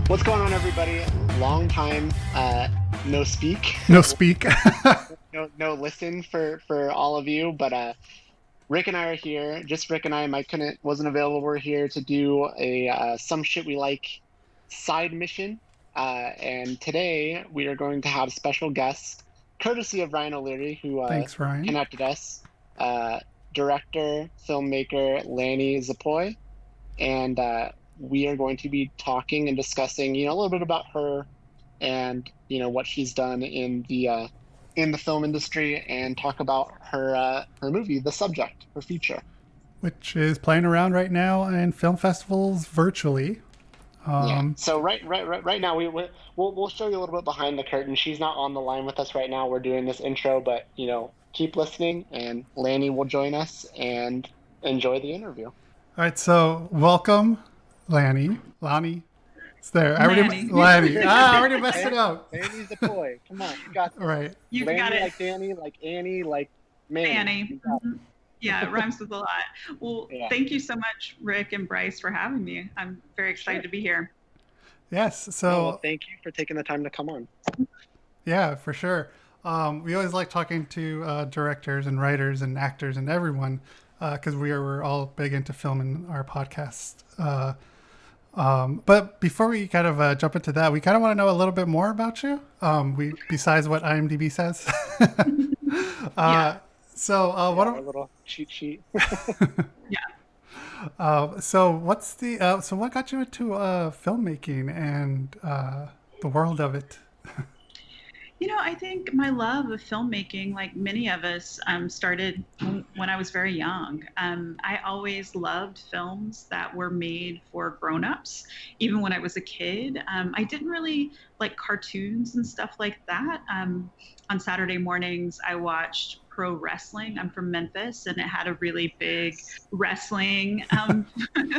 What's going on, everybody? Long time no speak. No speak. No listen for all of you. But Rick and I are here. Just Rick and I. Mike wasn't available. We're here to do a some shit we like side mission. And today we are going to have special guests, courtesy of Ryan O'Leary, who Thanks, Ryan. connected us. Director, filmmaker Lanie Zipoy, and we are going to be talking and discussing, a little bit about her and, what she's done in the film industry, and talk about her movie, The Subject, her feature, which is playing around right now in film festivals virtually. Yeah. So right now we'll show you a little bit behind the curtain. She's not on the line with us right now. We're doing this intro, but keep listening, and Lanie will join us and enjoy the interview. All right. So welcome, Lanie. It's there. Lanie. I already messed it up. Lanie's the boy. Come on, you got this. All right. You Lanie, got it. like Danny, like Annie, like Manny. Yeah, it rhymes with a lot. Well, yeah. Thank you so much, Rick and Bryce, for having me. I'm very excited to be here. Yes. So thank you for taking the time to come on. Yeah, for sure. We always like talking to directors and writers and actors and everyone, because we're all big into film in our podcast. But before we kind of jump into that, we kind of want to know a little bit more about you. Besides what IMDb says. Yeah. So what a little cheat sheet. Yeah. So what's the so what got you into filmmaking and the world of it? I think my love of filmmaking, like many of us, started when I was very young. I always loved films that were made for grown-ups, even when I was a kid. I didn't really like cartoons and stuff like that. On Saturday mornings, I watched pro wrestling. I'm from Memphis, and it had a really big wrestling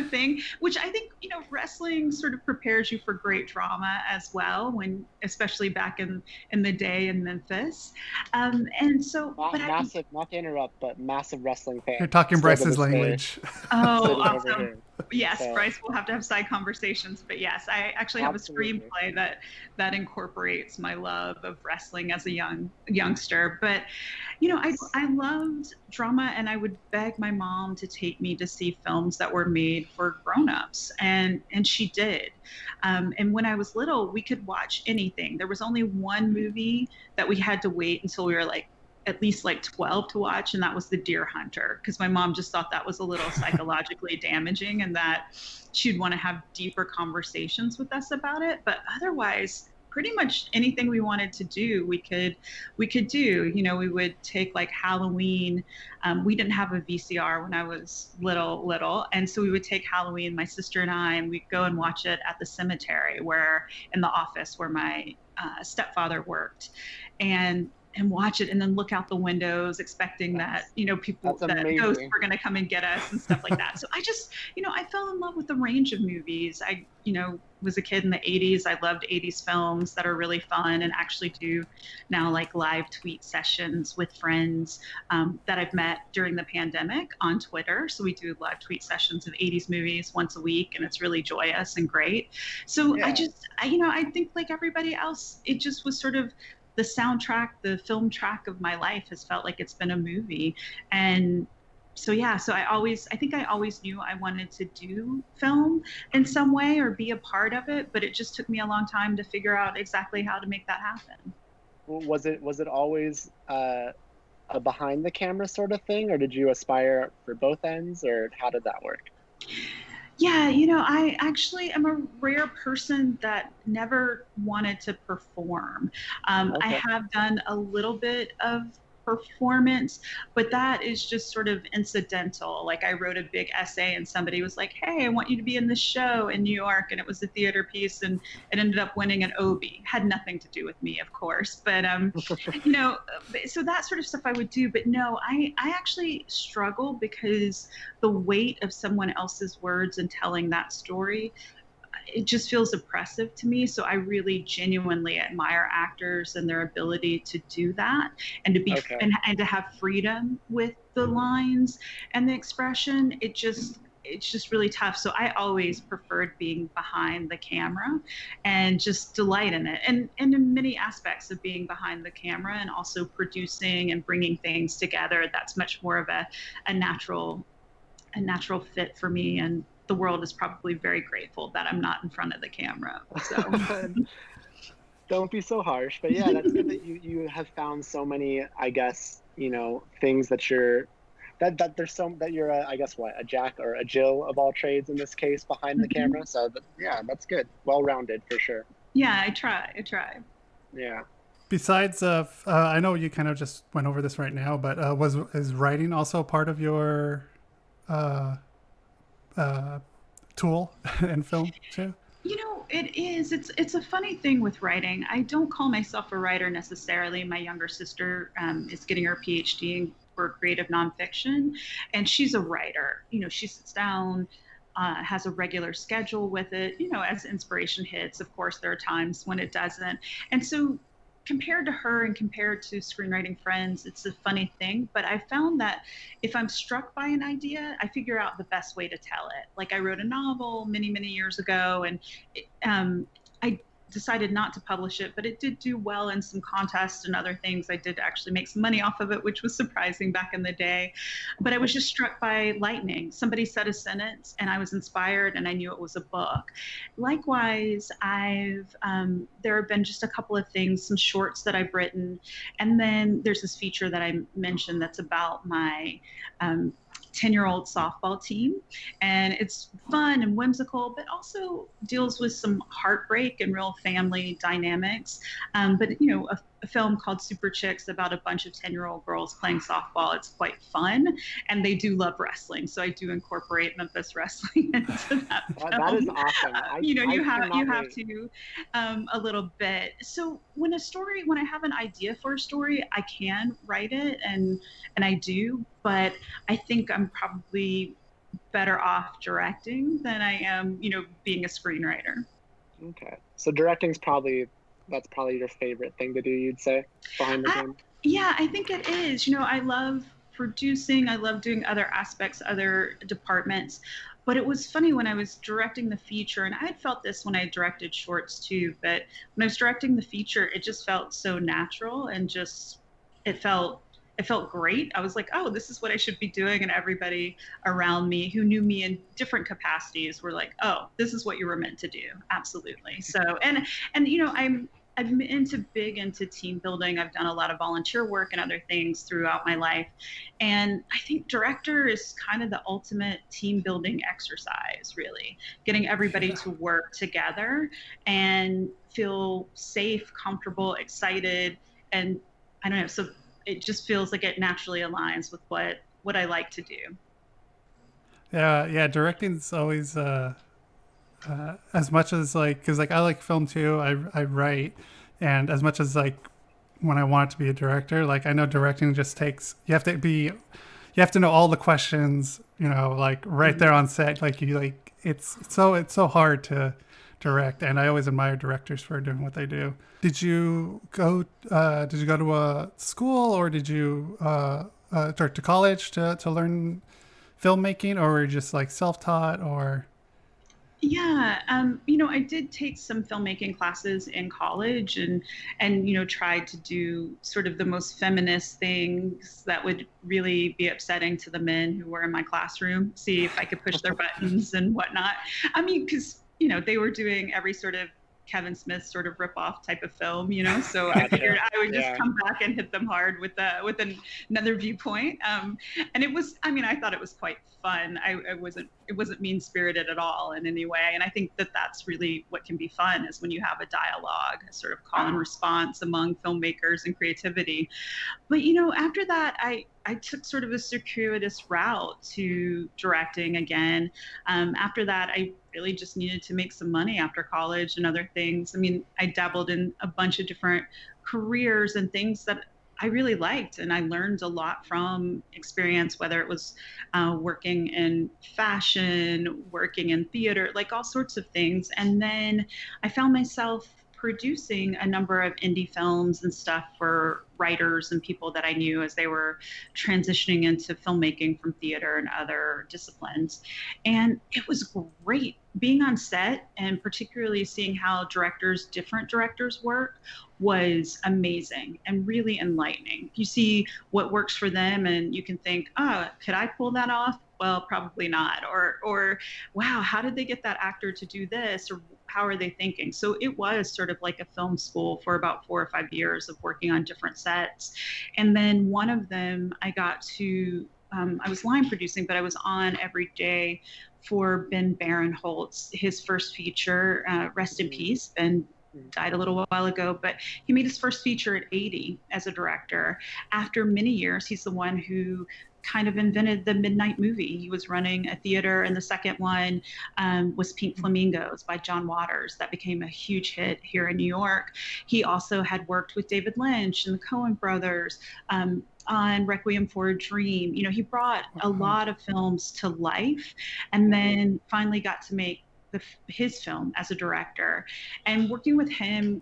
thing, which I think, wrestling sort of prepares you for great drama as well, especially back in the day in Memphis. And so, massive, not to interrupt, but massive wrestling fan. You're talking Bryce's language. Oh, awesome. Yes, so. Bryce, we'll have to have side conversations, but yes, I actually have a screenplay that incorporates my love of wrestling as a youngster. But I loved drama, and I would beg my mom to take me to see films that were made for grown-ups, and she did. And when I was little, we could watch anything. There was only one movie that we had to wait until we were at least 12 to watch, and that was The Deer Hunter, because my mom just thought that was a little psychologically damaging, and that she'd want to have deeper conversations with us about it. But otherwise, pretty much anything we wanted to do, we could do. We would take Halloween. We didn't have a VCR when I was little, and so we would take Halloween, my sister and I, and we'd go and watch it at the cemetery, in the office where my stepfather worked, and watch it, and then look out the windows expecting that ghosts were going to come and get us and stuff like that. So I just I fell in love with the range of movies. I was a kid in the 80s. I loved 80s films that are really fun, and actually do now live tweet sessions with friends that I've met during the pandemic on Twitter. So we do live tweet sessions of 80s movies once a week, and it's really joyous and great. So yeah. I think like everybody else, it just was sort of the soundtrack, the film track of my life has felt like it's been a movie. And so, yeah, I think I always knew I wanted to do film in some way or be a part of it, but it just took me a long time to figure out exactly how to make that happen. Was it always a behind the camera sort of thing, or did you aspire for both ends, or how did that work? Yeah, I actually am a rare person that never wanted to perform. Okay. I have done a little bit of performance, but that is just sort of incidental. I wrote a big essay, and somebody was like, "Hey, I want you to be in this show in New York," and it was a theater piece, and it ended up winning an Obie. Had nothing to do with me, of course, but so that sort of stuff I would do. But no, I actually struggle, because the weight of someone else's words and telling that story, it just feels oppressive to me. So I really genuinely admire actors and their ability to do that, and to be and to have freedom with the lines and the expression. it's just really tough. So I always preferred being behind the camera and just delight in it. And in many aspects of being behind the camera and also producing and bringing things together, that's much more of a natural fit for me. And the world is probably very grateful that I'm not in front of the camera. So don't be so harsh, but yeah, that's good that you have found so many, I guess, things that you're I guess a Jack or a Jill of all trades in this case behind the camera. So yeah, that's good. Well-rounded for sure. Yeah, I try. Yeah. Besides, I know you kind of just went over this right now, but is writing also part of your tool in film too? It is. It's a funny thing with writing. I don't call myself a writer necessarily. My younger sister is getting her PhD for creative nonfiction, and she's a writer. She sits down, has a regular schedule with it. As inspiration hits, of course, there are times when it doesn't. And so compared to her and compared to screenwriting friends, it's a funny thing, but I found that if I'm struck by an idea, I figure out the best way to tell it. Like I wrote a novel many, many years ago, and I decided not to publish it, but it did do well in some contests and other things. I did actually make some money off of it, which was surprising back in the day. But I was just struck by lightning. Somebody said a sentence and I was inspired and I knew it was a book. Likewise, there have been just a couple of things, some shorts that I've written. And then there's this feature that I mentioned that's about my 10-year-old softball team, and it's fun and whimsical, but also deals with some heartbreak and real family dynamics. But a film called Super Chicks about a bunch of 10-year-old girls playing softball. It's quite fun, and they do love wrestling, so I do incorporate Memphis wrestling into that film. That is awesome. You have to a little bit. So when I have an idea for a story, I can write it, and I do, but I think I'm probably better off directing than I am, being a screenwriter. Okay, so directing's that's probably your favorite thing to do, you'd say, behind the camera? Yeah, I think it is. I love producing. I love doing other aspects, other departments. But it was funny when I was directing the feature, and I had felt this when I directed shorts too, but when I was directing the feature, it just felt so natural and just, it felt great. I was like, oh, this is what I should be doing. And everybody around me who knew me in different capacities were like, oh, this is what you were meant to do. Absolutely. So, and I'm big into team building. I've done a lot of volunteer work and other things throughout my life. And I think director is kind of the ultimate team building exercise, really. Getting everybody to work together and feel safe, comfortable, excited. And I don't know, so it just feels like it naturally aligns with what I like to do. Yeah, directing's always as much as because I like film too. I write, and as much as when I want to be a director, I know directing just takes, you have to know all the questions, right there on set. It's so hard to direct, and I always admire directors for doing what they do. Did you go to a school, or did you start to college to learn filmmaking, or were you just self-taught, or? Yeah, I did take some filmmaking classes in college and tried to do sort of the most feminist things that would really be upsetting to the men who were in my classroom, see if I could push their buttons and whatnot. I mean, because, they were doing every sort of Kevin Smith sort of ripoff type of film, so I figured I would just come back and hit them hard with another viewpoint. And it was, I thought it was quite fun. It wasn't mean-spirited at all in any way. And I think that that's really what can be fun, is when you have a dialogue, a sort of call and response among filmmakers and creativity. But, after that, I took sort of a circuitous route to directing again. After that, I really just needed to make some money after college and other things. I dabbled in a bunch of different careers and things that I really liked, and I learned a lot from experience, whether it was working in fashion, working in theater, all sorts of things. And then I found myself producing a number of indie films and stuff for writers and people that I knew as they were transitioning into filmmaking from theater and other disciplines. And it was great being on set, and particularly seeing how different directors work was amazing and really enlightening. You see what works for them and you can think, oh, could I pull that off? Well, probably not. Or wow, how did they get that actor to do this? Or how are they thinking? So it was sort of like a film school for about 4 or 5 years of working on different sets. And then one of them I got to, I was line producing, but I was on every day for Ben Barenholtz, his first feature, rest in peace. Ben died a little while ago, but he made his first feature at 80 as a director. After many years, he's the one who kind of invented the midnight movie. He was running a theater, and the second one was Pink Flamingos by John Waters. That became a huge hit here in New York. He also had worked with David Lynch and the Coen brothers on Requiem for a Dream. You know, he brought a lot of films to life, and then finally got to make his film as a director. And working with him,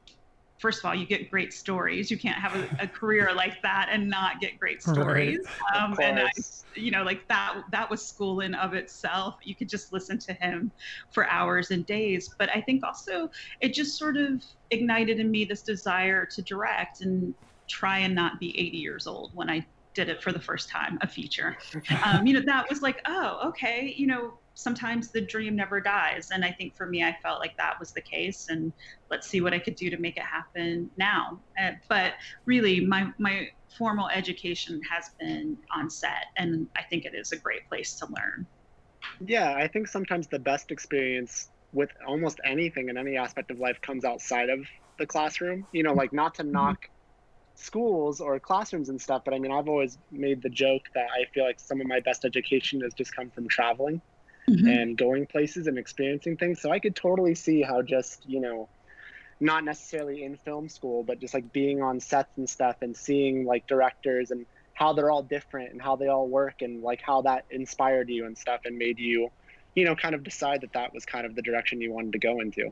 first of all, you get great stories. You can't have a career like that and not get great stories. Right. And like that was school in of itself. You could just listen to him for hours and days. But I think also it just sort of ignited in me this desire to direct and try and not be 80 years old when I did it for the first time, a feature. That was like, oh, okay, sometimes the dream never dies. And I think for me, I felt like that was the case, and let's see what I could do to make it happen now. But really, my formal education has been on set, and I think it is a great place to learn. Yeah, I think sometimes the best experience with almost anything in any aspect of life comes outside of the classroom. Like, not to knock schools or classrooms and stuff, but I mean, I've always made the joke that I feel like some of my best education has just come from traveling and going places and experiencing things. So I could totally see how just, not necessarily in film school, but just like being on sets and stuff and seeing like directors and how they're all different and how they all work, and like how that inspired you and stuff and made you, kind of decide that was kind of the direction you wanted to go into.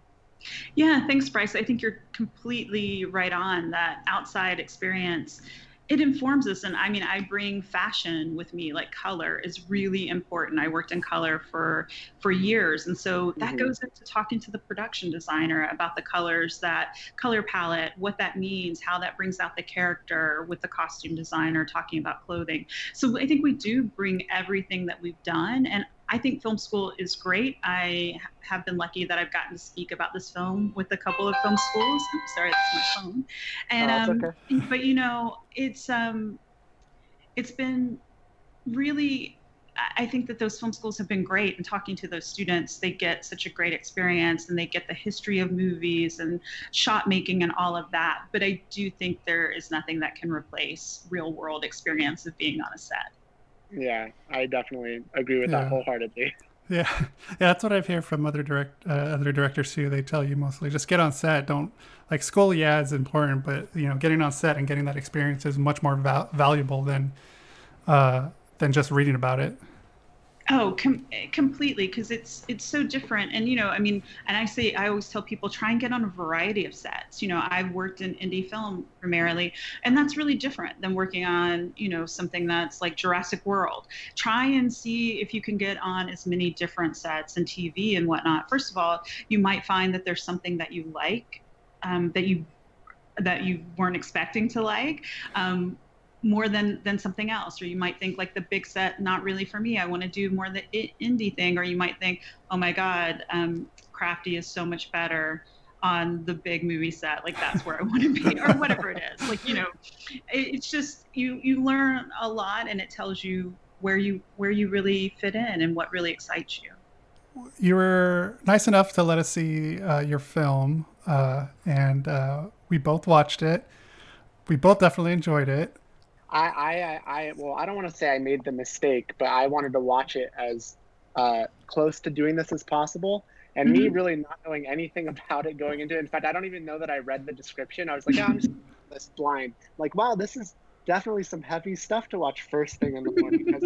Yeah, thanks, Bryce. I think you're completely right on. That outside experience, it informs us. And I mean, I bring fashion with me, like color is really important. I worked in color for years. And so that goes into talking to the production designer about the colors, that color palette, what that means, how that brings out the character, with the costume designer talking about clothing. So I think we do bring everything that we've done. And I think film school is great. I have been lucky that I've gotten to speak about this film with a couple of film schools. I'm sorry, that's my phone. And okay. But it's been really, I think that those film schools have been great. And talking to those students, they get such a great experience, and they get the history of movies and shot making and all of that. But I do think there is nothing that can replace real world experience of being on a set. Yeah, I definitely agree with that wholeheartedly. Yeah, that's what I've heard from other directors too. They tell you mostly just get on set. Don't like school. Yeah, is important, but getting on set and getting that experience is much more valuable than just reading about it. Oh, completely, because it's so different. And I always tell people, try and get on a variety of sets. I've worked in indie film primarily, and that's really different than working on something that's like Jurassic World. Try and see if you can get on as many different sets and TV and whatnot. First of all, you might find that there's something that you like, that you weren't expecting to like. More than something else. Or you might think, like, the big set, not really for me. I want to do more the indie thing. Or you might think, oh my God, Crafty is so much better on the big movie set. Like, that's where I want to be, or whatever it is. Like, it's just, you learn a lot, and it tells you where you really fit in and what really excites you. You were nice enough to let us see your film, and we both watched it. We both definitely enjoyed it. Well, I don't want to say I made the mistake, but I wanted to watch it as close to doing this as possible. And me really not knowing anything about it going into it. In fact, I don't even know that I read the description. I was like, I'm just this blind. Like, wow, this is definitely some heavy stuff to watch first thing in the morning, because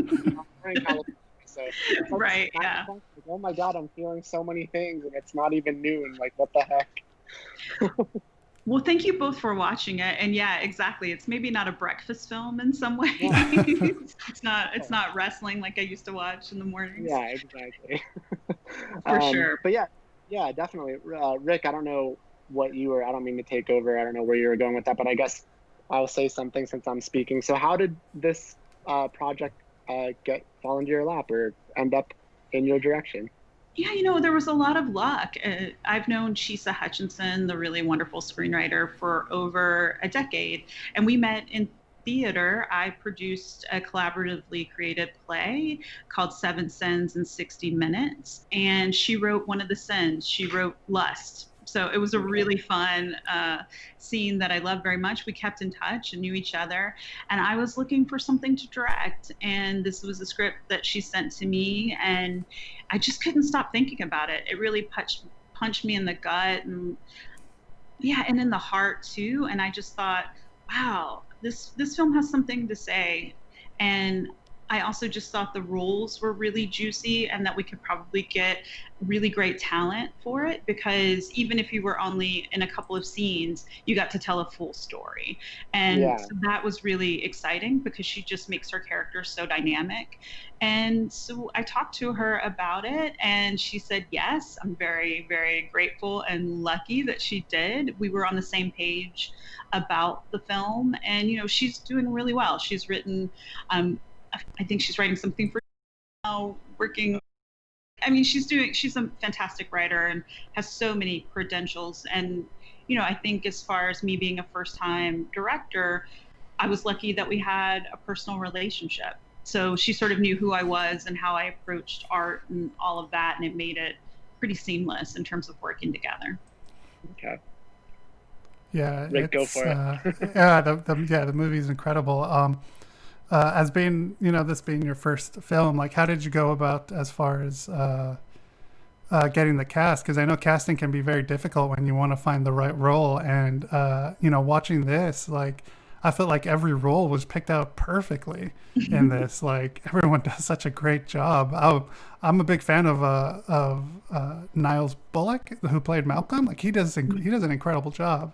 we're in California. So right, yeah. Like, oh my God, I'm feeling so many things, and it's not even noon. Like, what the heck? Well, thank you both for watching it. And yeah, exactly. It's maybe not a breakfast film in some ways. It's not wrestling like I used to watch in the mornings. Yeah, exactly. For sure. But yeah, definitely. Rick, I don't know what you were, I don't mean to take over. I don't know where you were going with that, but I guess I'll say something since I'm speaking. So how did this project fall into your lap or end up in your direction? Yeah, there was a lot of luck. I've known Chisa Hutchinson, the really wonderful screenwriter, for over a decade, and we met in theater. I produced a collaboratively created play called 7 Sins in 60 Minutes, and she wrote one of the sins. She wrote lust. So it was a really fun scene that I loved very much. We kept in touch and knew each other. And I was looking for something to direct. And this was a script that she sent to me. And I just couldn't stop thinking about it. It really punched me in the gut and and in the heart too. And I just thought, wow, this film has something to say. And I also just thought the roles were really juicy and that we could probably get really great talent for it, because even if you were only in a couple of scenes, you got to tell a full story. And so that was really exciting because she just makes her character so dynamic. And so I talked to her about it and she said, yes. I'm very, very grateful and lucky that she did. We were on the same page about the film, and she's doing really well. She's written I think she's writing something for now, working. I mean, she's a fantastic writer and has so many credentials. And, I think as far as me being a first-time director, I was lucky that we had a personal relationship. So she sort of knew who I was and how I approached art and all of that. And it made it pretty seamless in terms of working together. Okay. Yeah. Rick, go for it. The movie's incredible. As being, this being your first film, like, how did you go about as far as getting the cast? Because I know casting can be very difficult when you want to find the right role. And, watching this, like, I felt like every role was picked out perfectly in this. Like, everyone does such a great job. I'm a big fan of Niles Bullock, who played Malcolm. Like, he does an incredible job.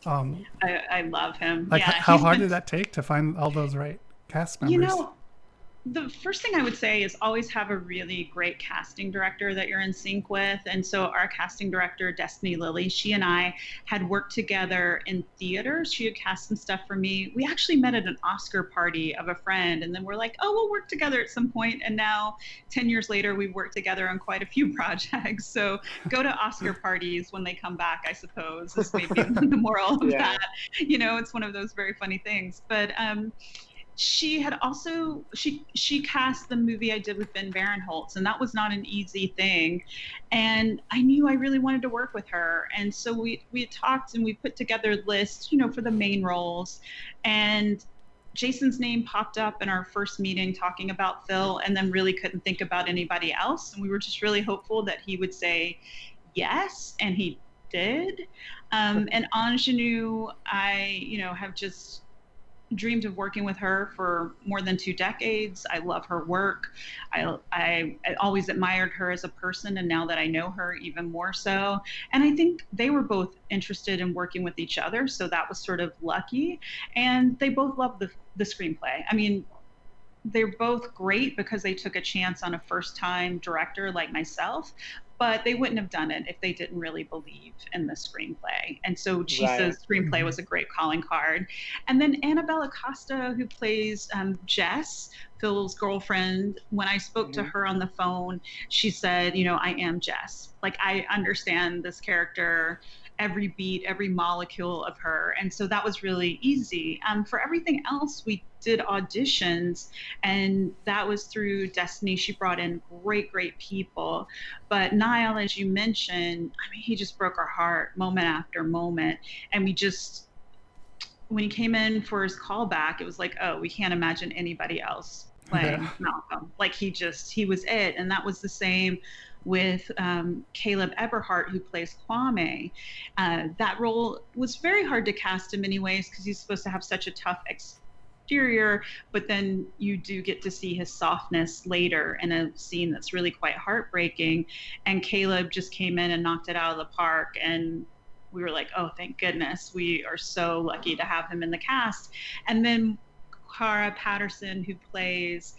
I love him. Like, how hard did that take to find all those right cast members? The first thing I would say is always have a really great casting director that you're in sync with. And so our casting director, Destiny Lilly, she and I had worked together in theater. She had cast some stuff for me. We actually met at an Oscar party of a friend, and then we're like, oh, we'll work together at some point. And now 10 years later, we've worked together on quite a few projects. So go to Oscar parties when they come back, I suppose, is maybe the moral of that. It's one of those very funny things. But she had also she cast the movie I did with Ben Barenholtz, and that was not an easy thing. And I knew I really wanted to work with her, and so we had talked and we put together lists, for the main roles. And Jason's name popped up in our first meeting talking about Phil, and then really couldn't think about anybody else. And we were just really hopeful that he would say yes, and he did. And Aunjanue, I have just dreamed of working with her for more than 2 decades. I love her work. I always admired her as a person, and now that I know her, even more so. And I think they were both interested in working with each other, so that was sort of lucky. And they both loved the screenplay. I mean, they're both great because they took a chance on a first-time director like myself, but they wouldn't have done it if they didn't really believe in the screenplay. And so Chisa's screenplay was a great calling card. And then Annabella Costa, who plays Jess, Phil's girlfriend, when I spoke to her on the phone, she said, I am Jess. Like, I understand this character, every beat, every molecule of her. And so that was really easy. For everything else, we did auditions, and that was through Destiny. She brought in great, great people. But Niall, as you mentioned, I mean, he just broke our heart moment after moment. And when he came in for his callback, it was like, oh, we can't imagine anybody else playing Malcolm. Like, he was it. And that was the same with Caleb Eberhardt, who plays Kwame. That role was very hard to cast in many ways because he's supposed to have such a tough exterior, but then you do get to see his softness later in a scene that's really quite heartbreaking. And Caleb just came in and knocked it out of the park. And we were like, oh, thank goodness, we are so lucky to have him in the cast. And then Cara Patterson, who plays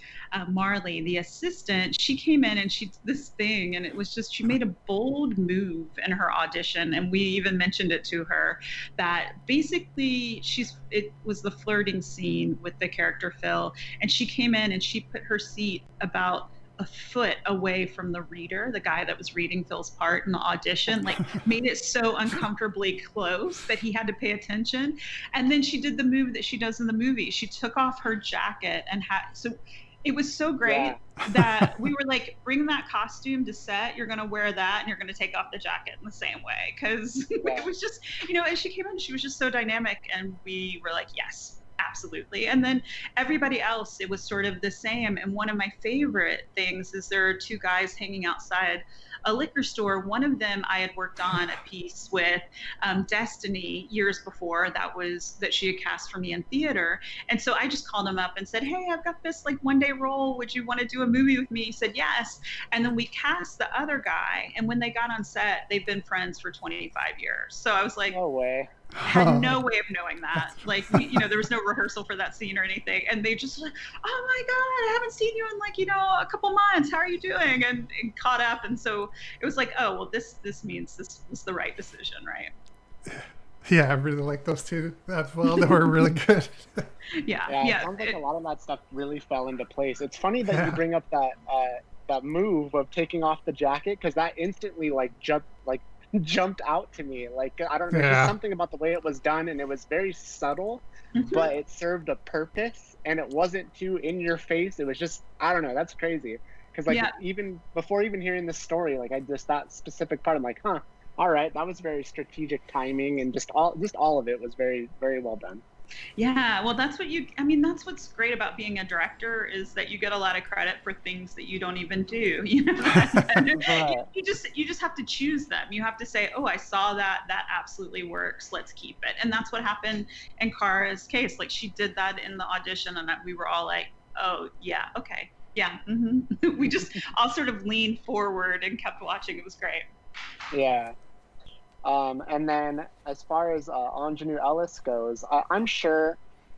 Marley, the assistant, she came in and she did this thing, and it was just, she made a bold move in her audition, and we even mentioned it to her, that basically it was the flirting scene with the character Phil, and she came in and she put her seat about a foot away from the reader, the guy that was reading Phil's part in the audition, like made it so uncomfortably close that he had to pay attention. And then she did the move that she does in the movie. She took off her jacket and so it was so great that we were like, bring that costume to set. You're going to wear that and you're going to take off the jacket in the same way. Cause it was just, as she came in, she was just so dynamic, and we were like, yes, absolutely. And then everybody else, it was sort of the same. And one of my favorite things is there are two guys hanging outside a liquor store. One of them I had worked on a piece with Destiny years before that she had cast for me in theater. And so I just called him up and said, hey, I've got this like one-day role. Would you want to do a movie with me? He said, yes. And then we cast the other guy. And when they got on set, they've been friends for 25 years. So I was like, no way. Had no way of knowing that. Like, there was no rehearsal for that scene or anything. And they just like, oh my God, I haven't seen you in like, a couple months. How are you doing? And caught up. And so it was like, oh, well, this means this was the right decision, right? Yeah, I really like those two as well. They were really good. Yeah. It sounds like a lot of that stuff really fell into place. It's funny that you bring up that move of taking off the jacket, because that instantly jumped out to me. Like, I don't know, there's something about the way it was done, and it was very subtle, but it served a purpose, and it wasn't too in your face. It was just, I don't know, that's crazy. Because even before even hearing this story, like that specific part, I'm like, huh, all right, that was very strategic timing, and just all of it was very, very well done. Yeah, well, that's what's great about being a director, is that you get a lot of credit for things that you don't even do. You just have to choose them. You have to say, oh, I saw that absolutely works, let's keep it. And that's what happened in Cara's case. Like, she did that in the audition, and we were all like, oh yeah, okay, yeah. We just all sort of leaned forward and kept watching. It was great. Yeah. And then as far as Aunjanie Ellis goes, I'm sure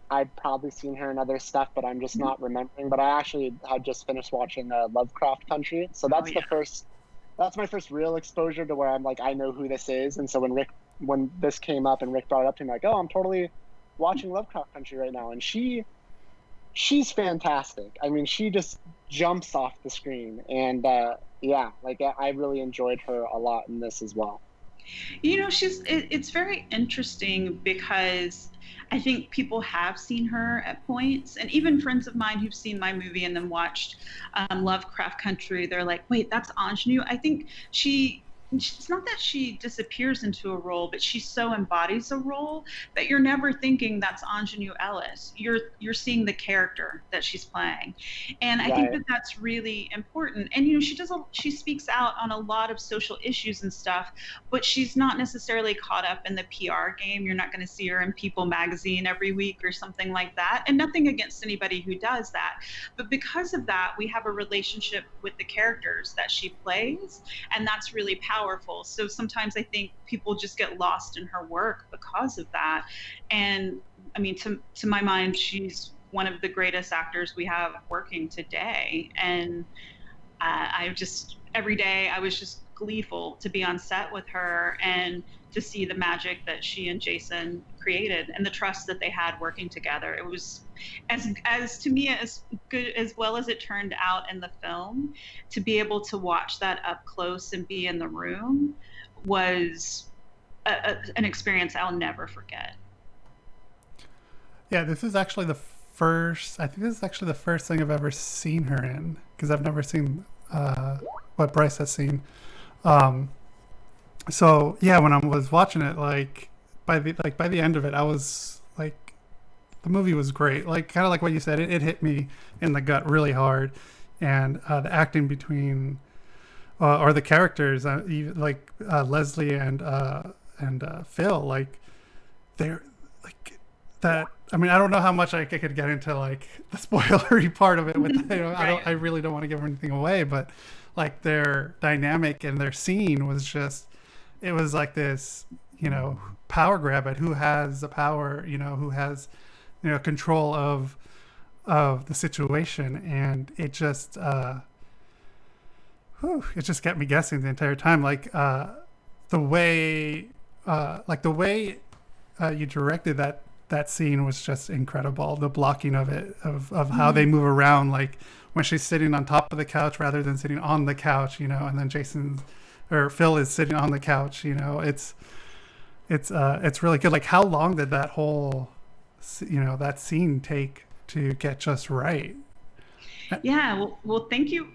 I'd probably seen her in other stuff, but I'm just not remembering. But I actually had just finished watching Lovecraft Country, so that's that's my first real exposure to where I'm like, I know who this is. And so when this came up and Rick brought it up to me, like, oh, I'm totally watching Lovecraft Country right now, and she's fantastic. I mean, she just jumps off the screen, and I really enjoyed her a lot in this as well. It's very interesting, because I think people have seen her at points, and even friends of mine who've seen my movie and then watched Lovecraft Country, they're like, wait, that's Aunjanue? I think it's not that she disappears into a role, but she so embodies a role that you're never thinking that's Aunjanie Ellis. You're seeing the character that she's playing. And I think that's really important. And she speaks out on a lot of social issues and stuff, but she's not necessarily caught up in the PR game. You're not going to see her in People magazine every week or something like that. And nothing against anybody who does that. But because of that, we have a relationship with the characters that she plays, and that's really powerful. So sometimes I think people just get lost in her work because of that. And I mean, to my mind, she's one of the greatest actors we have working today. And every day I was just gleeful to be on set with her and to see the magic that she and Jason created and the trust that they had working together. It was as to me, as good as well as it turned out in the film. To be able to watch that up close and be in the room was an experience I'll never forget. Yeah, this is actually the first thing I've ever seen her in, because I've never seen what Bryce has seen. So yeah, when I was watching it, by the end of it, I was like, the movie was great. Like, kind of like what you said, it hit me in the gut really hard. And the acting between or the characters, Leslie and Phil, like, they're like that. I mean, I don't know how much I could get into like the spoilery part of it with right. I really don't want to give anything away, but like their dynamic and their scene was just, it was like this, power grab at who has the power, who has, control of the situation. And it just, it just kept me guessing the entire time. Like, the way you directed that scene was just incredible. The blocking of it, of how they move around, like when she's sitting on top of the couch rather than sitting on the couch, and then Phil is sitting on the couch. It's really good. Like, how long did that whole, that scene take to get just right? Yeah, well, thank you,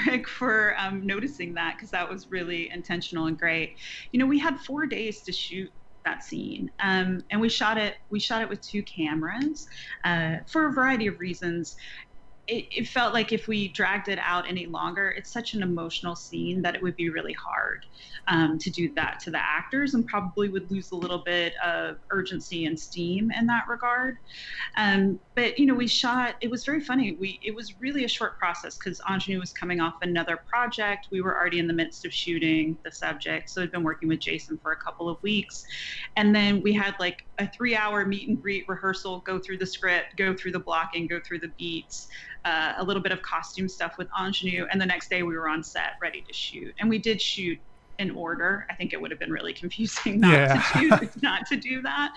Rick, for noticing that, because that was really intentional and great. We had 4 days to shoot that scene, and we shot it with 2 cameras for a variety of reasons. It felt like if we dragged it out any longer, it's such an emotional scene that it would be really hard to do that to the actors, and probably would lose a little bit of urgency and steam in that regard. But we shot. It was very funny. It was really a short process because Aunjanie was coming off another project. We were already in the midst of shooting the subject, so I'd been working with Jason for a couple of weeks, and then we had like a 3-hour meet and greet rehearsal, go through the script, go through the blocking, go through the beats. A little bit of costume stuff with Aunjanue, and the next day we were on set ready to shoot. And we did shoot in order. I think it would have been really confusing not to do that.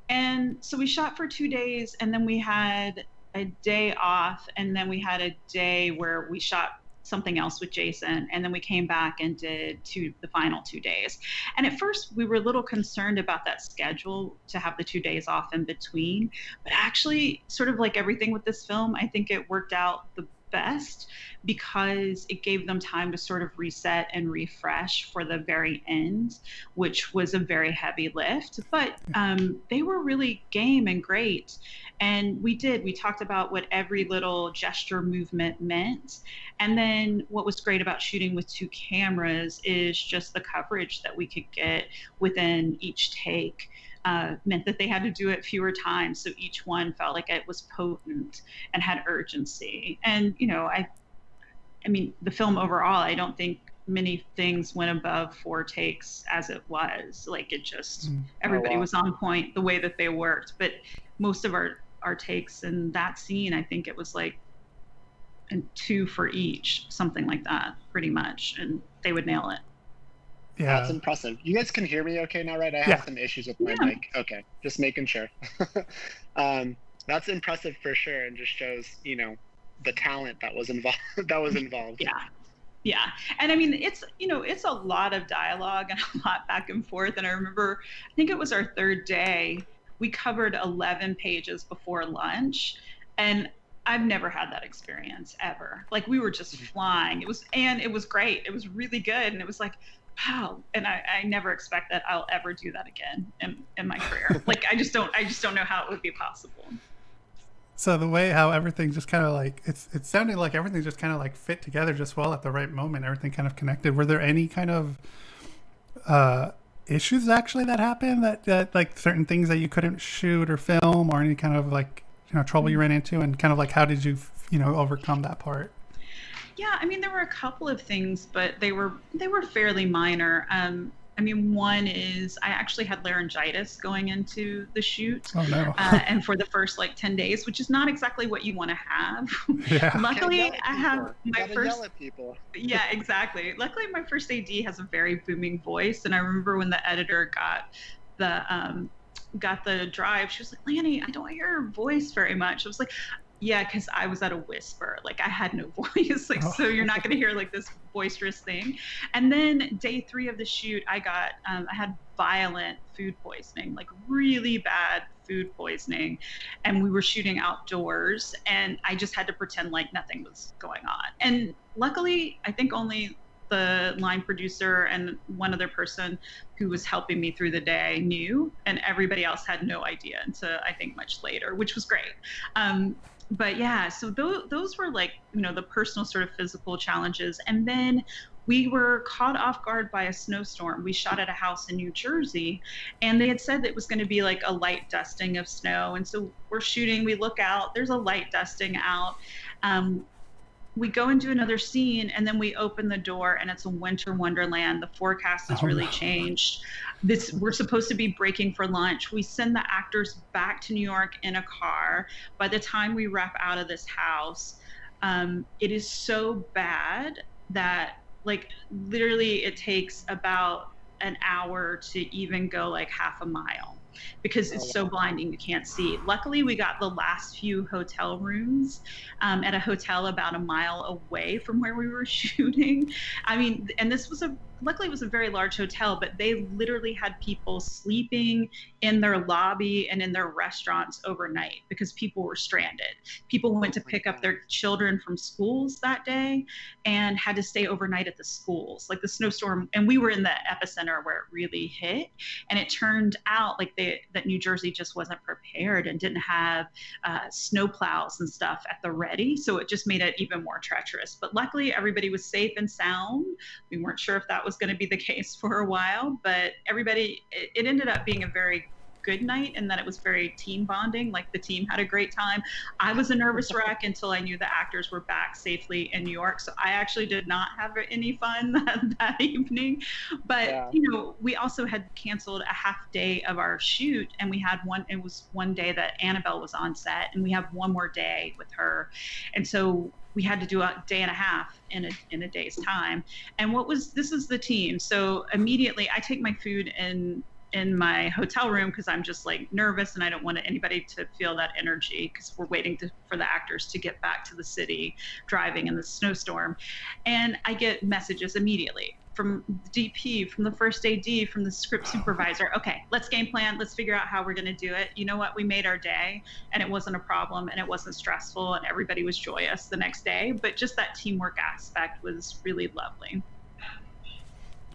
And so we shot for 2 days, and then we had a day off, and then we had a day where we shot something else with Jason, and then we came back and did the final 2 days. And at first we were a little concerned about that schedule to have the 2 days off in between, but actually, sort of like everything with this film, I think it worked out the best because it gave them time to sort of reset and refresh for the very end, which was a very heavy lift, but they were really game and great. And we talked about what every little gesture movement meant. And then what was great about shooting with 2 cameras is just the coverage that we could get within each take. Meant that they had to do it fewer times, so each one felt like it was potent and had urgency. And I mean, the film overall, I don't think many things went above 4 takes as it was. Like, it just everybody was on point the way that they worked. But most of our takes in that scene, I think it was like 2 for each, something like that, pretty much, and they would nail it. Yeah, that's impressive. You guys can hear me okay now, right? I have some issues with my mic. Okay, just making sure. That's impressive for sure, and just shows the talent that was involved. Yeah, and I mean, it's it's a lot of dialogue and a lot back and forth. And I remember, I think it was our 3rd day, we covered 11 pages before lunch, and I've never had that experience ever. Like, we were just flying. It was great. It was really good, and it was like, wow. And I never expect that I'll ever do that again in my career. Like, I just don't know how it would be possible. So the way how everything just kind of like, it sounded like everything just kind of like fit together just well at the right moment. Everything kind of connected. Were there any kind of issues actually that happened that like certain things that you couldn't shoot or film, or any kind of like, trouble you ran into, and kind of like how did you, overcome that part? Yeah, I mean, there were a couple of things, but they were fairly minor. I mean, one is I actually had laryngitis going into the shoot. Oh, no. And for the first 10 days, which is not exactly what you want to have. Yeah. Luckily, I have my first. Yell at people. Yeah, exactly. Luckily, my first AD has a very booming voice, and I remember when the editor got the drive, she was like, "Lanie, I don't hear your voice very much." I was like, yeah, because I was at a whisper. Like, I had no voice. So you're not going to hear this boisterous thing. And then day 3 of the shoot, I had violent food poisoning, really bad food poisoning. And we were shooting outdoors, and I just had to pretend like nothing was going on. And luckily, I think only the line producer and one other person who was helping me through the day knew, and everybody else had no idea until I think much later, which was great. But yeah, so those were the personal sort of physical challenges. And then we were caught off guard by a snowstorm. We shot at a house in New Jersey, and they had said that it was going to be a light dusting of snow. And so we're shooting, we look out, there's a light dusting out. we go and do another scene, and then we open the door and it's a winter wonderland. The forecast has really changed. We're supposed to be breaking for lunch. We send the actors back to New York in a car. By the time we wrap out of this house, it is so bad that like literally it takes about an hour to even go like half a mile, because it's so blinding you can't see. Luckily, we got the last few hotel rooms at a hotel about a mile away from where we were shooting. I mean, and luckily it was a very large hotel, but they literally had people sleeping in their lobby and in their restaurants overnight because people were stranded. People went to pick up their children from schools that day and had to stay overnight at the schools. Like the snowstorm, and we were in the epicenter where it really hit, and it turned out like that New Jersey just wasn't prepared and didn't have snow plows and stuff at the ready, so it just made it even more treacherous. But luckily everybody was safe and sound. We weren't sure if that was going to be the case for a while, but it ended up being a very good night, and that it was very team bonding. Like the team had a great time. I was a nervous wreck until I knew the actors were back safely in New York, so I actually did not have any fun that evening. But you know, we also had canceled a half day of our shoot, and we had it was one day that Annabelle was on set, and we have one more day with her, and so we had to do a day and a half in a day's time. And this is the team. So immediately I take my food in my hotel room because I'm just like nervous and I don't want anybody to feel that energy, because we're waiting for the actors to get back to the city driving in the snowstorm. And I get messages immediately from the DP, from the first AD, from the script supervisor. Okay, let's game plan. Let's figure out how we're going to do it. You know what? We made our day, and it wasn't a problem, and it wasn't stressful, and everybody was joyous the next day. But just that teamwork aspect was really lovely.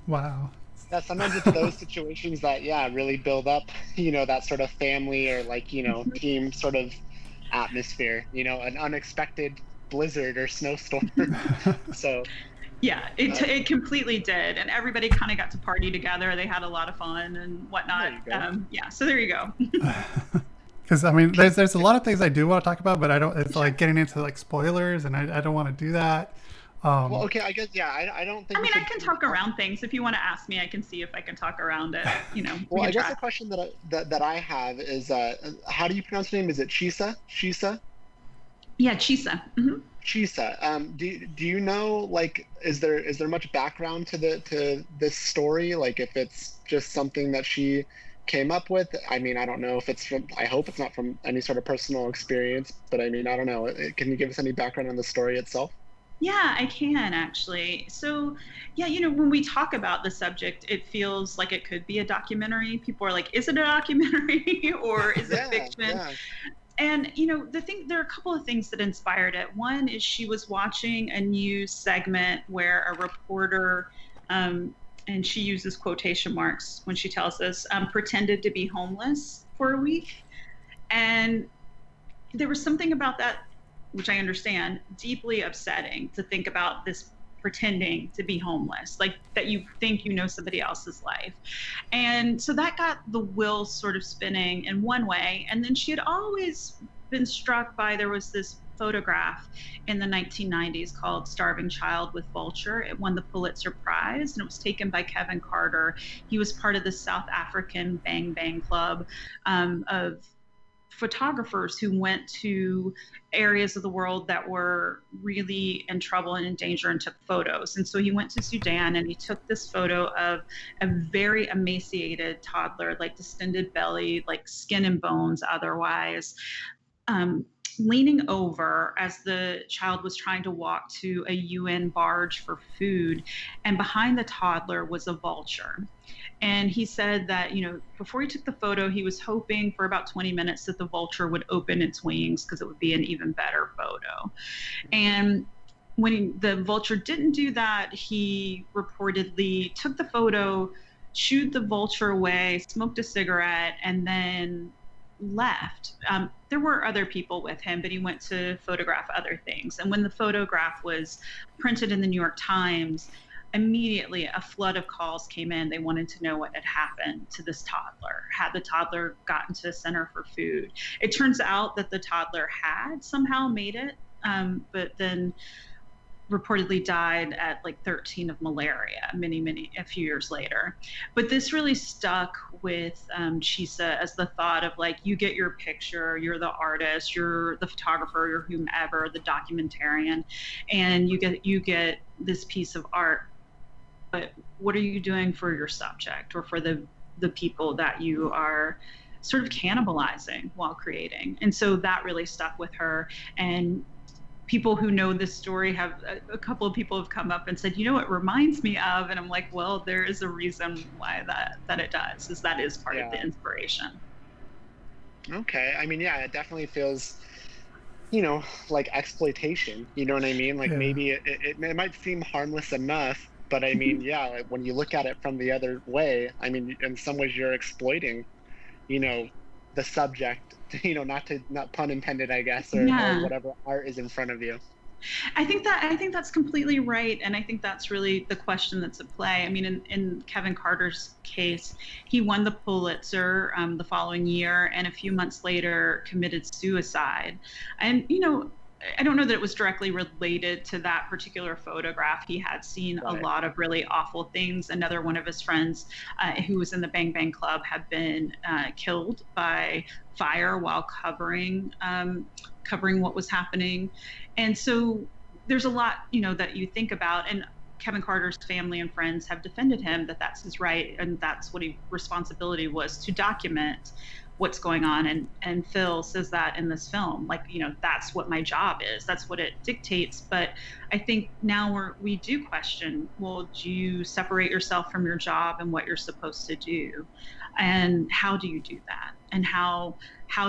Wow. Yeah, sometimes it's those situations that, really build up, that sort of family or like, team sort of atmosphere, an unexpected blizzard or snowstorm. So. Yeah, it completely did. And everybody kind of got to party together. They had a lot of fun and whatnot. So there you go. Because I mean, there's a lot of things I do want to talk about, but I don't, it's like getting into like spoilers, and I don't want to do that. Well, okay, I guess, I don't think. I mean, I can talk around things. If you want to ask me, I can see if I can talk around it. Well, I guess the question that I have is, how do you pronounce her name? Is it Chisa? Chisa? Yeah, Chisa. Mm-hmm. Chisa. Do you know, like, is there much background to this story? Like, if it's just something that she came up with? I mean, I don't know if it's from. I hope it's not from any sort of personal experience. But I mean, I don't know. Can you give us any background on the story itself? Yeah, I can actually. So, yeah, when we talk about the subject, it feels like it could be a documentary. People are like, is it a documentary or is it fiction? Yeah. And, there are a couple of things that inspired it. One is she was watching a news segment where a reporter, and she uses quotation marks when she tells us, pretended to be homeless for a week. And there was something about that, which I understand, deeply upsetting to think about this pretending to be homeless, like that you think somebody else's life. And so that got the wheels sort of spinning in one way. And then she had always been struck by, there was this photograph in the 1990s called Starving Child with Vulture. It won the Pulitzer Prize, and it was taken by Kevin Carter. He was part of the South African Bang Bang Club of photographers who went to areas of the world that were really in trouble and in danger and took photos. And so he went to Sudan and he took this photo of a very emaciated toddler, like distended belly, like skin and bones otherwise, leaning over as the child was trying to walk to a UN barge for food. And behind the toddler was a vulture. And he said that, before he took the photo, he was hoping for about 20 minutes that the vulture would open its wings because it would be an even better photo. And when the vulture didn't do that, he reportedly took the photo, shooed the vulture away, smoked a cigarette, and then left. There were other people with him, but he went to photograph other things. And when the photograph was printed in the New York Times, immediately a flood of calls came in. They wanted to know what had happened to this toddler. Had the toddler gotten to a center for food? It turns out that the toddler had somehow made it, but then reportedly died at like 13 of malaria a few years later. But this really stuck with Chisa as the thought of like, you get your picture, you're the artist, you're the photographer, you're whomever, the documentarian, and you get this piece of art. But what are you doing for your subject or for the people that you are sort of cannibalizing while creating? And so that really stuck with her. And people who know this story have a couple of people have come up and said, you know, it reminds me of, and I'm like, well, there is a reason why that it does, is that is part of the inspiration. Okay. I mean, yeah, it definitely feels, you know, like exploitation, you know what I mean? Like maybe it might seem harmless enough, but I mean, yeah, like when you look at it from the other way, I mean, in some ways you're exploiting, you know, the subject, you know, not pun intended, I guess, or whatever art is in front of you. I think that's completely right. And I think that's really the question that's at play. I mean, in Kevin Carter's case, he won the Pulitzer the following year, and a few months later committed suicide. And, you know, I don't know that it was directly related to that particular photograph. He had seen a lot of really awful things. Another one of his friends who was in the Bang Bang Club had been killed by fire while covering what was happening. And so there's a lot, you know, that you think about. And Kevin Carter's family and friends have defended him that that's his right and that's what his responsibility was, to document what's going on. And Phil says that in this film, like, you know, that's what my job is, that's what it dictates. But I think now we do question, well, do you separate yourself from your job and what you're supposed to do? And how do you do that? And how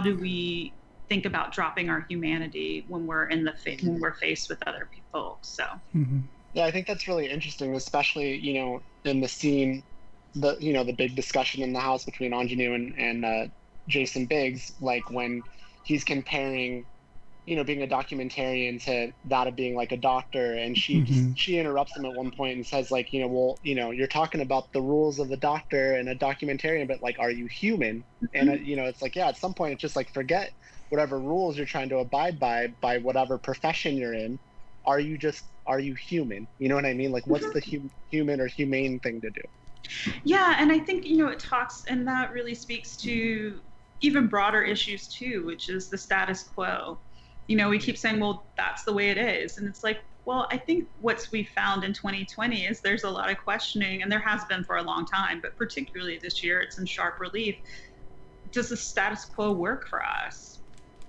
do we think about dropping our humanity when we're when we're faced with other people? So yeah, I think that's really interesting, especially, you know, in the scene, the big discussion in the house between Aunjanue and Jason Biggs, like when he's comparing, you know, being a documentarian to that of being like a doctor, and she interrupts him at one point and says, like, you know, well, you know, you're talking about the rules of a doctor and a documentarian, but like, are you human? And you know, it's like, yeah, at some point it's just like, forget whatever rules you're trying to abide by whatever profession you're in. Are you human? You know what I mean? Like, what's the human or humane thing to do? Yeah, and I think, you know, it talks, and that really speaks to even broader issues too, which is the status quo. You know, we keep saying, well, that's the way it is. And it's like, well, I think we found in 2020 is there's a lot of questioning, and there has been for a long time, but particularly this year, it's in sharp relief. Does the status quo work for us?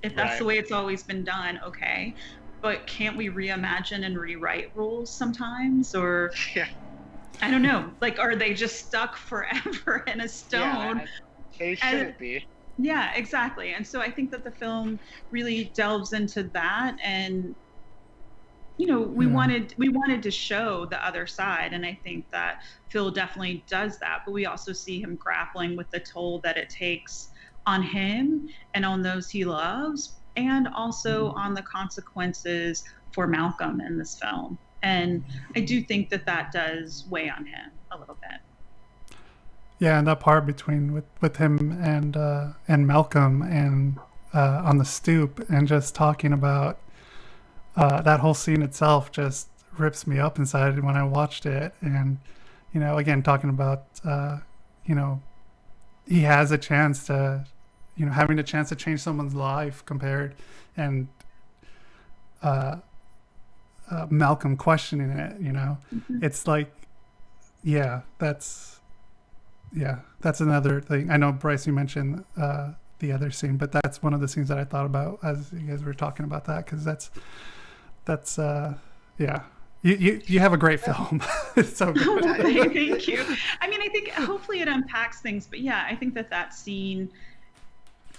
If that's the way it's always been done, okay. But can't we reimagine and rewrite rules sometimes? Or I don't know, like, are they just stuck forever in a stone? Yeah, they shouldn't be. Yeah, exactly. And so I think that the film really delves into that, and, you know, we wanted to show the other side, and I think that Phil definitely does that, but we also see him grappling with the toll that it takes on him and on those he loves, and also on the consequences for Malcolm in this film. And I do think that does weigh on him a little bit. Yeah, and that part between with him and Malcolm and on the stoop, and just talking about that whole scene itself just rips me up inside when I watched it. And, you know, again, talking about you know, he has a chance to, you know, having a chance to change someone's life compared, and Malcolm questioning it, you know. It's like, that's another thing. I know, Bryce, you mentioned the other scene, but that's one of the scenes that I thought about as you guys were talking about that, because that's you have a great film. It's so good. Thank you. I mean, I think hopefully it unpacks things, but yeah, I think that scene,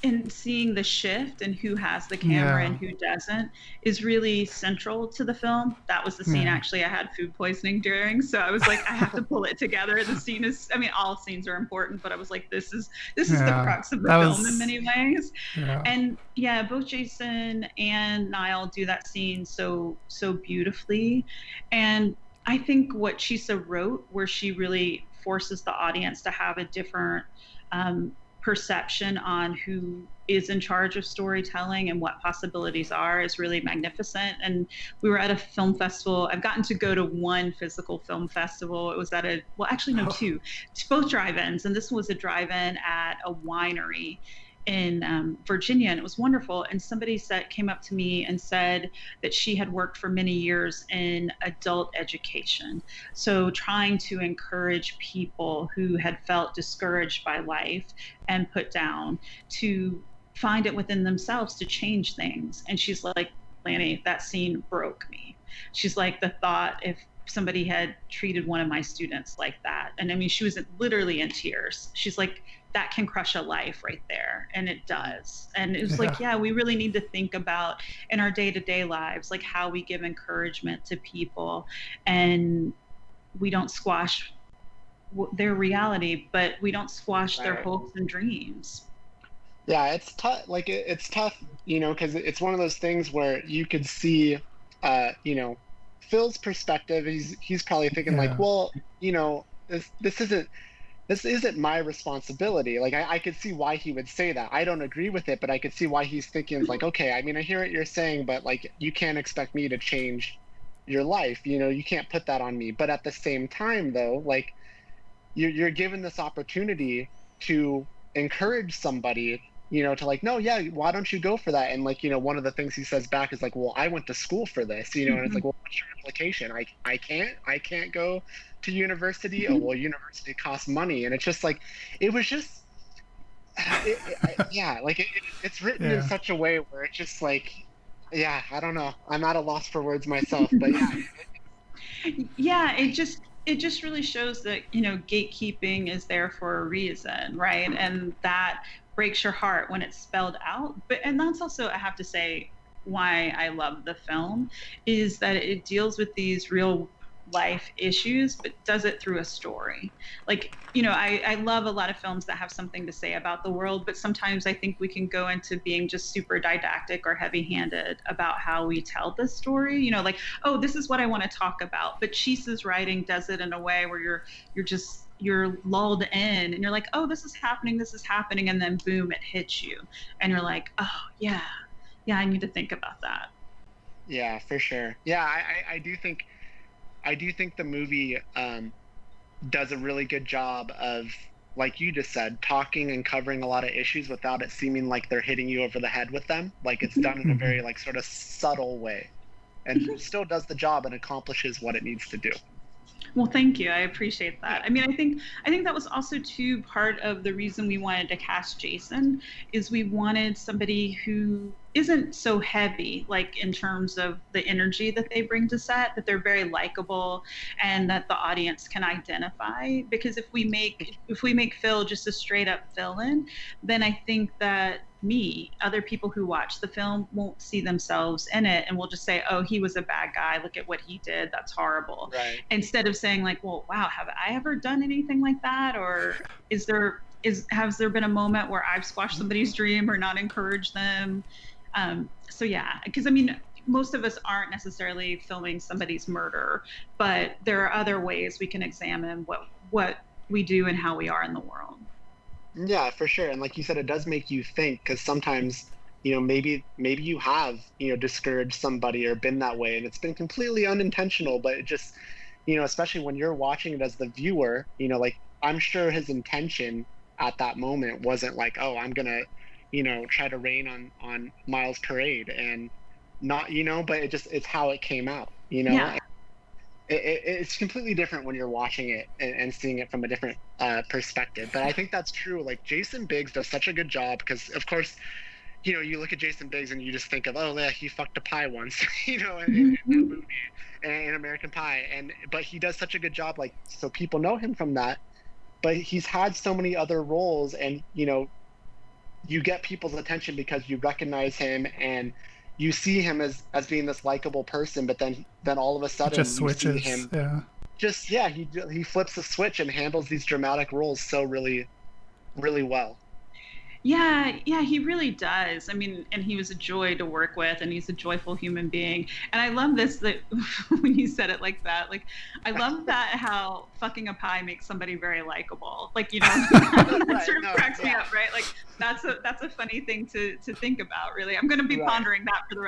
and seeing the shift and who has the camera and who doesn't, is really central to the film. That was the scene actually I had food poisoning during, so I was like, I have to pull it together. The scene is, I mean, all scenes are important, but I was like, this is the crux of the film in many ways. And both Jason and Niall do that scene so beautifully. And I think what Chisa wrote, where she really forces the audience to have a different perception on who is in charge of storytelling and what possibilities are is really magnificent. And we were at a film festival. I've gotten to go to one physical film festival. It was at two, both drive-ins. And this was a drive-in at a winery in Virginia, and it was wonderful. And somebody came up to me and said that she had worked for many years in adult education. So trying to encourage people who had felt discouraged by life and put down to find it within themselves to change things. And she's like, Lanie, that scene broke me. She's like, the thought if somebody had treated one of my students like that. And I mean, she was literally in tears. She's like, that can crush a life right there. And it does. And it was like, yeah, we really need to think about in our day-to-day lives, like how we give encouragement to people, and we don't squash their reality, but we don't squash their hopes and dreams. Yeah, it's tough. Like it's tough, you know, because it's one of those things where you could see, you know, Phil's perspective. He's probably thinking like, well, you know, this isn't my responsibility. Like I could see why he would say that. I don't agree with it, but I could see why he's thinking like, okay, I mean, I hear what you're saying, but like you can't expect me to change your life. You know, you can't put that on me. But at the same time, though, like you're given this opportunity to encourage somebody, you know, to like, no, yeah, why don't you go for that? And like, you know, one of the things he says back is like, well, I went to school for this, you know, and it's like, well, what's your implication? I can't go to university. Oh, well, university costs money. And it's just like, it was just, it's written in such a way where it's just like, yeah, I don't know. I'm at a loss for words myself, but yeah. It just really shows that, you know, gatekeeping is there for a reason, right? And that breaks your heart when it's spelled out. And that's also, I have to say, why I love the film, is that it deals with these real life issues, but does it through a story. Like, you know, I love a lot of films that have something to say about the world, but sometimes I think we can go into being just super didactic or heavy-handed about how we tell the story. You know, like, oh, this is what I want to talk about. But Chisa's writing does it in a way where you're lulled in and you're like, oh, this is happening, and then boom, it hits you. And you're like, oh, yeah, I need to think about that. Yeah, for sure. Yeah, I do think the movie does a really good job of, like you just said, talking and covering a lot of issues without it seeming like they're hitting you over the head with them. Like it's done in a very like sort of subtle way, and still does the job and accomplishes what it needs to do. Well, thank you. I appreciate that. I mean, I think that was also too part of the reason we wanted to cast Jason, is we wanted somebody who isn't so heavy, like in terms of the energy that they bring to set, that they're very likable and that the audience can identify. Because if we make Phil just a straight up villain, then I think that other people who watch the film won't see themselves in it and will just say, oh, he was a bad guy, look at what he did, that's horrible. Right. Instead of saying like, well, wow, have I ever done anything like that? Or has there been a moment where I've squashed somebody's dream or not encouraged them? So yeah, because I mean, most of us aren't necessarily filming somebody's murder, but there are other ways we can examine what we do and how we are in the world. Yeah, for sure. And like you said, it does make you think, because sometimes, you know, maybe you have, you know, discouraged somebody or been that way, and it's been completely unintentional, but it just, you know, especially when you're watching it as the viewer, you know, like I'm sure his intention at that moment wasn't like, oh, I'm gonna, you know, try to rain on Miles' parade, and not, you know, but it's how it came out, you know. Yeah. It's completely different when you're watching it and seeing it from a different perspective. But I think that's true. Like Jason Biggs does such a good job, because of course, you know, you look at Jason Biggs and you just think of, oh yeah, he fucked a pie once, you know, in that movie, in American Pie. But he does such a good job, like, so people know him from that. But he's had so many other roles, and you know, you get people's attention because you recognize him and you see him as being this likable person, but then all of a sudden just switches. You see him, he flips the switch and handles these dramatic roles so really, really well. Yeah, he really does. I mean, and he was a joy to work with, and he's a joyful human being. And I love this, that when you said it like that, like, I love that how fucking a pie makes somebody very likable. Like, you know, that sort of cracks me up, right? Like, that's a funny thing to think about, really. I'm going to be pondering that for the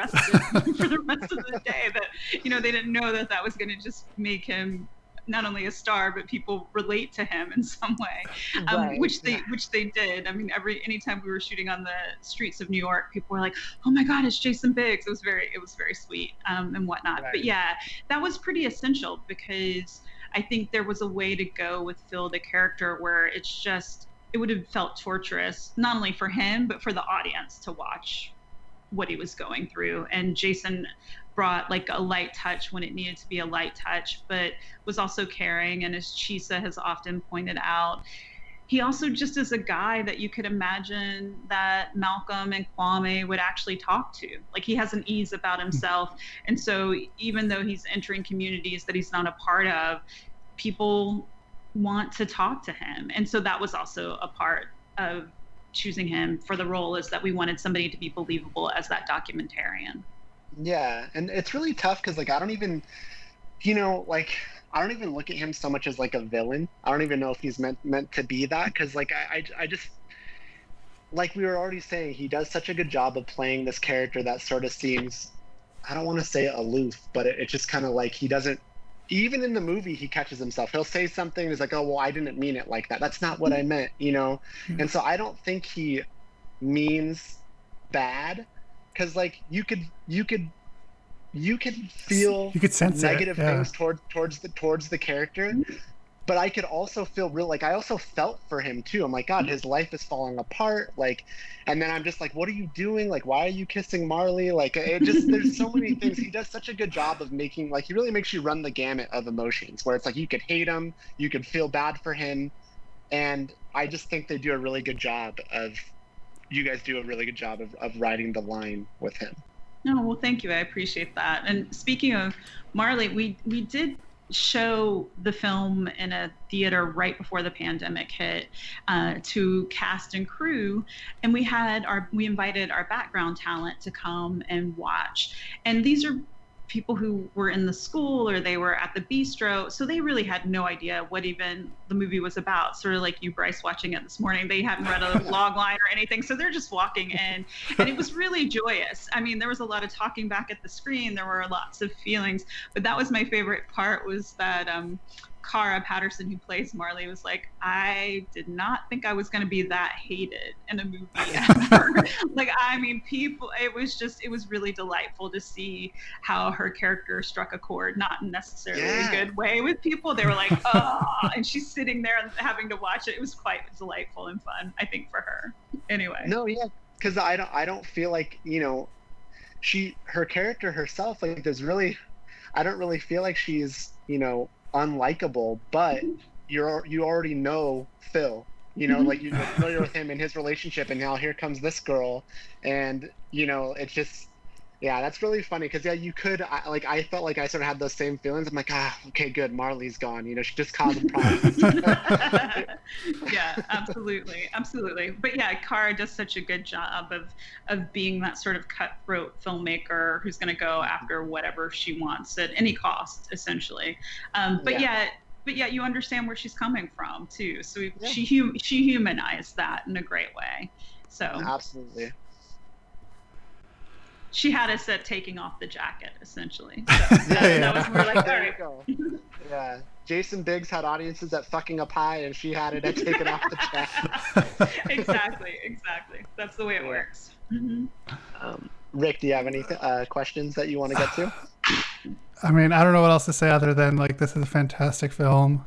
rest of the day, that, you know, they didn't know that that was going to just make him not only a star, but people relate to him in some way, which they did. I mean, anytime we were shooting on the streets of New York, people were like, "Oh my God, it's Jason Biggs." It was very sweet, and whatnot. But yeah, that was pretty essential, because I think there was a way to go with Phil, the character, where it would have felt torturous, not only for him, but for the audience to watch what he was going through. And Jason brought like a light touch when it needed to be a light touch, but was also caring. And as Chisa has often pointed out, he also just is a guy that you could imagine that Malcolm and Kwame would actually talk to. Like, he has an ease about himself. And so even though he's entering communities that he's not a part of, people want to talk to him. And so that was also a part of choosing him for the role, is that we wanted somebody to be believable as that documentarian. Yeah, and it's really tough because, like, I don't even, you know, like, I don't even look at him so much as like a villain. I don't even know if he's meant to be that, because like I just, like we were already saying, he does such a good job of playing this character that sort of seems, I don't want to say aloof, but it's just kind of like he doesn't, even in the movie he catches himself. He'll say something and he's like, oh, well, I didn't mean it like that. That's not what I meant, you know? And so I don't think he means bad. Because like you could feel, you could sense negative things towards the character, but I could also feel like I also felt for him too. I'm like, God, his life is falling apart. Like, and then I'm just like, what are you doing? Like, why are you kissing Marley? Like, it just, there's so many things. He does such a good job of making, like, he really makes you run the gamut of emotions, where it's like you could hate him, you could feel bad for him, and I just think they do a really good job of. You guys do a really good job of riding the line with him. No, well, thank you. I appreciate that. And speaking of Marley, we did show the film in a theater right before the pandemic hit, to cast and crew, and we invited our background talent to come and watch. And these are people who were in the school or they were at the bistro, so they really had no idea what even the movie was about. Sort of like you, Bryce, watching it this morning. They hadn't read a log line or anything, so they're just walking in, and it was really joyous. I mean, there was a lot of talking back at the screen. There were lots of feelings, but that was my favorite part, was that Cara Patterson, who plays Marley, was like, I did not think I was going to be that hated in a movie ever. Like, I mean, people, it was really delightful to see how her character struck a chord, not necessarily a good way with people. They were like, oh, and she's sitting there and having to watch it. It was quite delightful and fun, I think, for her. Anyway. No, yeah, because I don't feel like, you know, her character herself, like, I don't really feel like she's, you know, unlikable, but you already know Phil, you know, like, you're familiar with him and his relationship, and now here comes this girl, and, you know, it's just, yeah, that's really funny, because I felt like I sort of had those same feelings. I'm like, okay, good, Marley's gone, you know, she just caused problems. Yeah, absolutely. But yeah, Cara does such a good job of being that sort of cutthroat filmmaker who's going to go after whatever she wants at any cost, essentially. But yeah, you understand where she's coming from too. So she humanized that in a great way. So absolutely. She had us at taking off the jacket, essentially. So that was more like, all right. Go. Yeah. Jason Biggs had audiences at fucking a pie, and she had it at taking off the jacket. Exactly. That's the way it works. Mm-hmm. Rick, do you have any questions that you want to get to? I mean, I don't know what else to say other than, like, this is a fantastic film.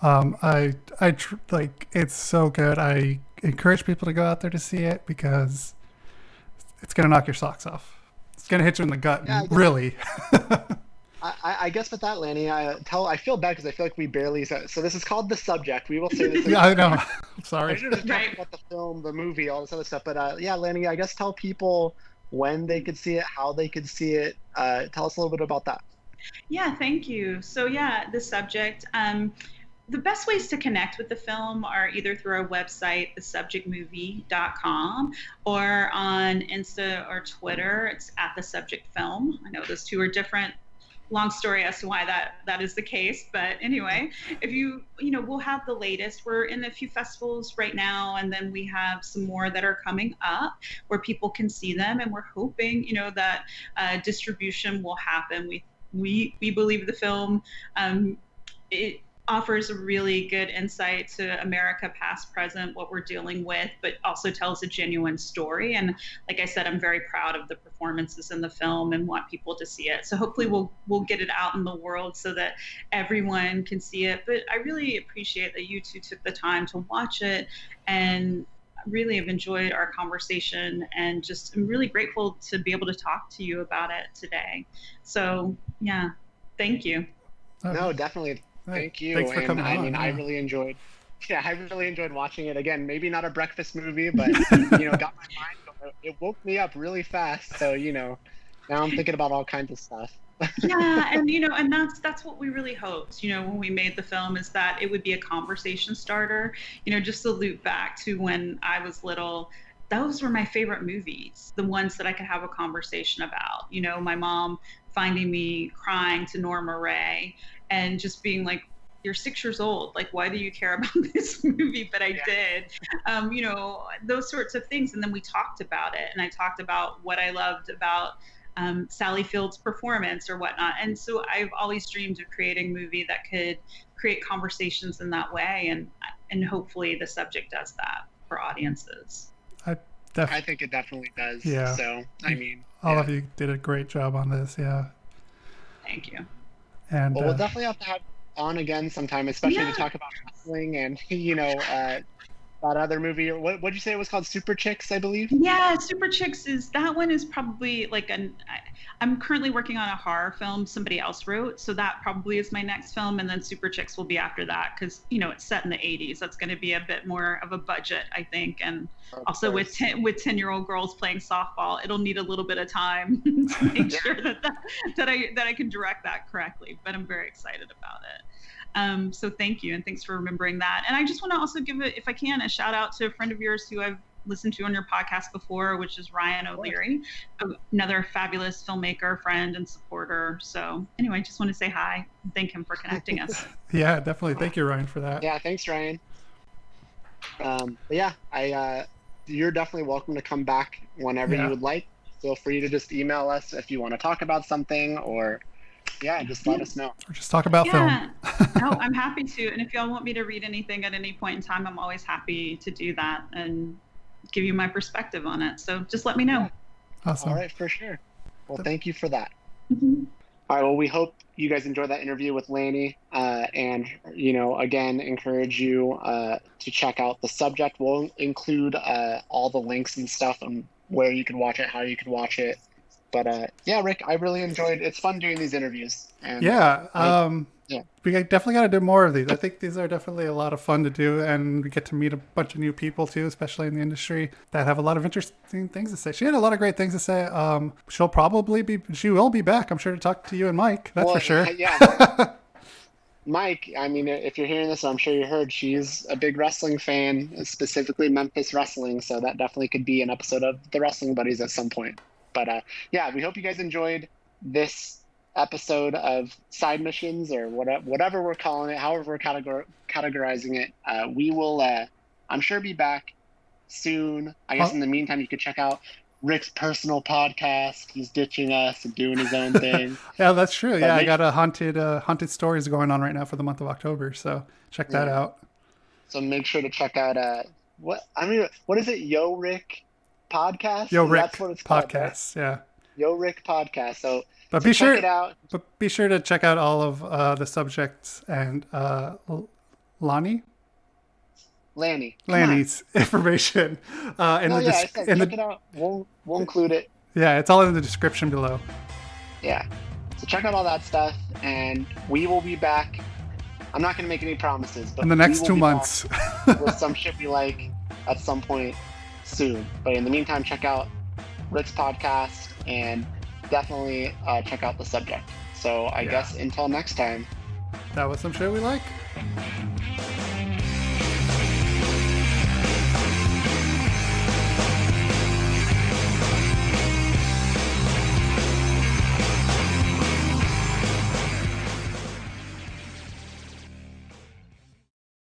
Like, it's so good. I encourage people to go out there to see it, because it's gonna knock your socks off. It's gonna hit you in the gut, really. I guess with that, Lanie, I feel bad because I feel like we barely said. So this is called The Subject. We will say this. Yeah, I know. I'm sorry. I should have talked about the film, the movie, all this other stuff. But yeah, Lanie, I guess tell people when they could see it, how they could see it. Tell us a little bit about that. Yeah, thank you. So yeah, The Subject. the best ways to connect with the film are either through our website, thesubjectmovie.com, or on Insta or Twitter. It's at the subject film. I know those two are different. Long story as to why that is the case, but anyway, if we'll have the latest. We're in a few festivals right now, and then we have some more that are coming up where people can see them, and we're hoping that distribution will happen. We believe the film it offers a really good insight to America, past, present, what we're dealing with, but also tells a genuine story. And like I said, I'm very proud of the performances in the film and want people to see it. So hopefully we'll get it out in the world so that everyone can see it. But I really appreciate that you two took the time to watch it, and really have enjoyed our conversation, and just I'm really grateful to be able to talk to you about it today. So yeah, thank you. No, definitely. Thank you. Thanks for coming on. I mean, yeah. I really enjoyed watching it. Again, maybe not a breakfast movie, but got my mind going. It woke me up really fast. So, now I'm thinking about all kinds of stuff. Yeah, and and that's what we really hoped, when we made the film, is that it would be a conversation starter. Just to loop back to when I was little, those were my favorite movies, the ones that I could have a conversation about. My mom finding me crying to Norma Ray and just being like, you're 6 years old. Like, why do you care about this movie? But I did, those sorts of things. And then we talked about it, and I talked about what I loved about Sally Field's performance or whatnot. And so I've always dreamed of creating a movie that could create conversations in that way. And hopefully the subject does that for audiences. I think it definitely does. Yeah. So, I mean, all of you did a great job on this. Yeah. Thank you. And we'll definitely have to have on again sometime, especially to talk about wrestling and that other movie. What did you say it was called? Super Chicks, I believe. Yeah, Super Chicks that one is probably like I'm currently working on a horror film somebody else wrote, so that probably is my next film, and then Super Chicks will be after that, because it's set in the 80s. That's going to be a bit more of a budget, I think, and also with 10-year-old girls playing softball, it'll need a little bit of time to make sure that I can direct that correctly. But I'm very excited about it. So thank you, and thanks for remembering that. And I just want to also give if I can, a shout out to a friend of yours who I've listened to on your podcast before, which is Ryan O'Leary, another fabulous filmmaker, friend, and supporter. So anyway, just want to say hi and thank him for connecting us. Yeah, definitely. Thank you, Ryan, for that. Yeah, thanks, Ryan. But yeah, you're definitely welcome to come back whenever you would like. Feel free to just email us if you want to talk about something, or just let us know. Or just talk about film. No, I'm happy to. And if y'all want me to read anything at any point in time, I'm always happy to do that and give you my perspective on it. So just let me know. Awesome. All right, for sure. Well, thank you for that. Mm-hmm. All right, well, we hope you guys enjoyed that interview with Lanie, and again, encourage you to check out The Subject. We'll include all the links and stuff and where you can watch it, how you can watch it. But Rick, I really enjoyed. It's fun doing these interviews. And we definitely got to do more of these. I think these are definitely a lot of fun to do, and we get to meet a bunch of new people too, especially in the industry, that have a lot of interesting things to say. She had a lot of great things to say. She will be back, I'm sure, to talk to you and Mike. That's for sure. Yeah. Mike, I mean, if you're hearing this, I'm sure you heard, she's a big wrestling fan, specifically Memphis wrestling. So that definitely could be an episode of the Wrestling Buddies at some point. But we hope you guys enjoyed this episode of Side Missions, or whatever we're calling it, however we're categorizing it. We will, I'm sure, be back soon. I guess in the meantime, you could check out Rick's personal podcast. He's ditching us and doing his own thing. Yeah, that's true. But I got a haunted stories going on right now for the month of October, so check that out. So make sure to check out what is it? Yo Rick Podcast? Yo Rick That's what it's called, Podcast, right? Yeah. Yo Rick Podcast. So check it out. But be sure to check out all of the subjects and Lanie's information. Check it out. We'll include it. Yeah, it's all in the description below. Yeah. So check out all that stuff, and we will be back. I'm not going to make any promises, but in the next 2 months with some shit we like at some point soon. But in the meantime, check out Rick's podcast and definitely check out The Subject. So I guess until next time. That was some shit we like.